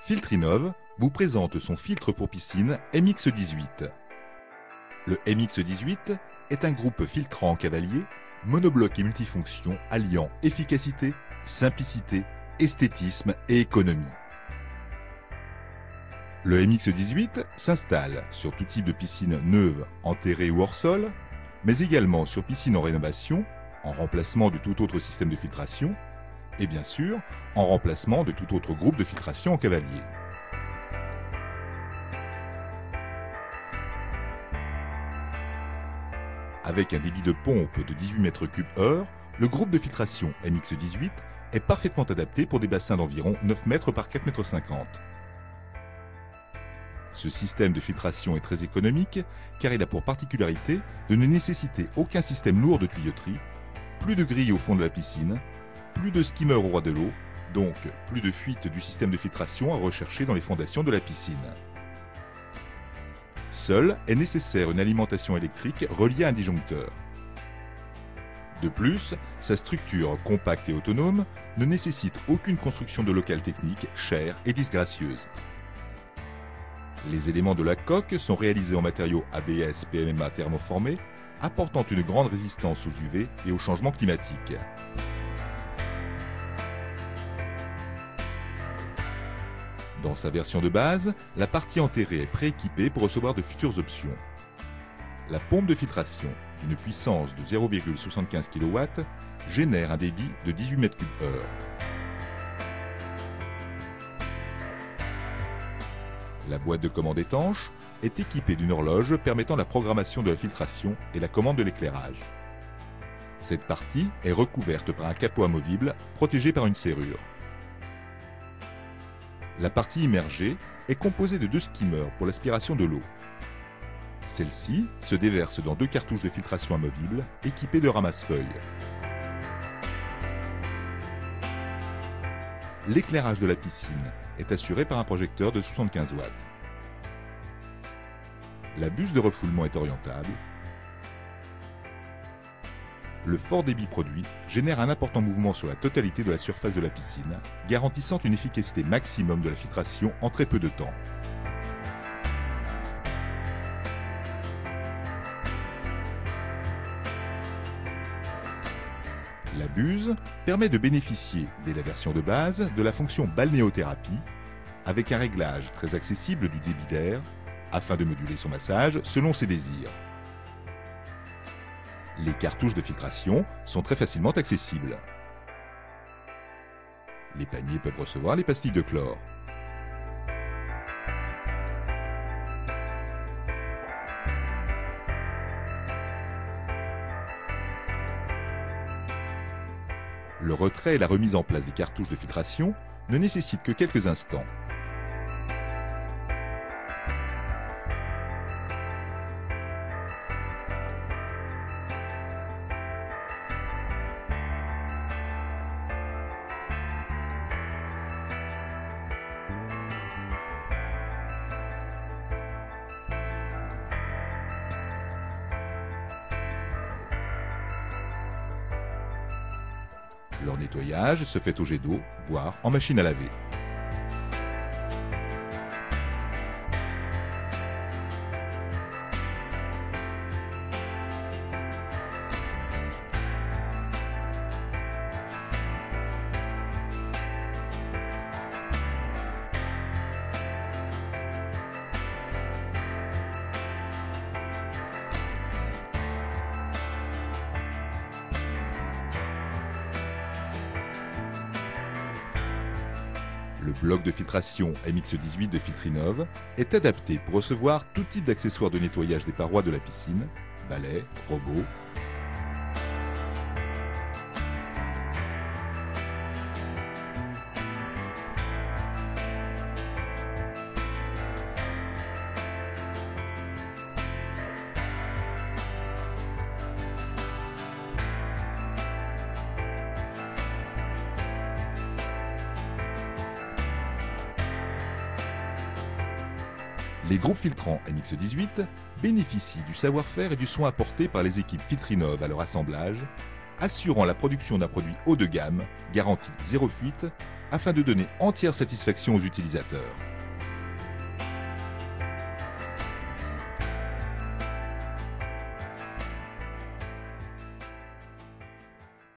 Filtrinov vous présente son filtre pour piscine MX18. Le MX18 est un groupe filtrant cavalier, monobloc et multifonction alliant efficacité, simplicité, esthétisme et économie. Le MX18 s'installe sur tout type de piscine neuve, enterrée ou hors sol, mais également sur piscine en rénovation, en remplacement de tout autre système de filtration, et bien sûr, en remplacement de tout autre groupe de filtration en cavalier. Avec un débit de pompe de 18 m3/h, le groupe de filtration MX18 est parfaitement adapté pour des bassins d'environ 9 m par 4,50 m. Ce système de filtration est très économique car il a pour particularité de ne nécessiter aucun système lourd de tuyauterie, plus de grille au fond de la piscine, plus de skimmer au roi de l'eau, donc plus de fuite du système de filtration à rechercher dans les fondations de la piscine. Seule est nécessaire une alimentation électrique reliée à un disjoncteur. De plus, sa structure compacte et autonome ne nécessite aucune construction de local technique chère et disgracieuse. Les éléments de la coque sont réalisés en matériaux ABS PMMA thermoformés, apportant une grande résistance aux UV et aux changements climatiques. Dans sa version de base, la partie enterrée est prééquipée pour recevoir de futures options. La pompe de filtration, d'une puissance de 0,75 kW, génère un débit de 18 m3/h. La boîte de commande étanche est équipée d'une horloge permettant la programmation de la filtration et la commande de l'éclairage. Cette partie est recouverte par un capot amovible protégé par une serrure. La partie immergée est composée de 2 skimmers pour l'aspiration de l'eau. Celle-ci se déverse dans 2 cartouches de filtration amovibles équipées de ramasse-feuilles. L'éclairage de la piscine est assuré par un projecteur de 75 watts. La buse de refoulement est orientable. Le fort débit produit génère un important mouvement sur la totalité de la surface de la piscine, garantissant une efficacité maximum de la filtration en très peu de temps. La buse permet de bénéficier, dès la version de base, de la fonction balnéothérapie, avec un réglage très accessible du débit d'air, afin de moduler son massage selon ses désirs. Les cartouches de filtration sont très facilement accessibles. Les paniers peuvent recevoir les pastilles de chlore. Le retrait et la remise en place des cartouches de filtration ne nécessitent que quelques instants. Leur nettoyage se fait au jet d'eau, voire en machine à laver. Le bloc de filtration MX18 de Filtrinov est adapté pour recevoir tout type d'accessoires de nettoyage des parois de la piscine, balais, robots. Les groupes filtrants MX18 bénéficient du savoir-faire et du soin apporté par les équipes Filtrinov à leur assemblage, assurant la production d'un produit haut de gamme, garanti zéro fuite, afin de donner entière satisfaction aux utilisateurs.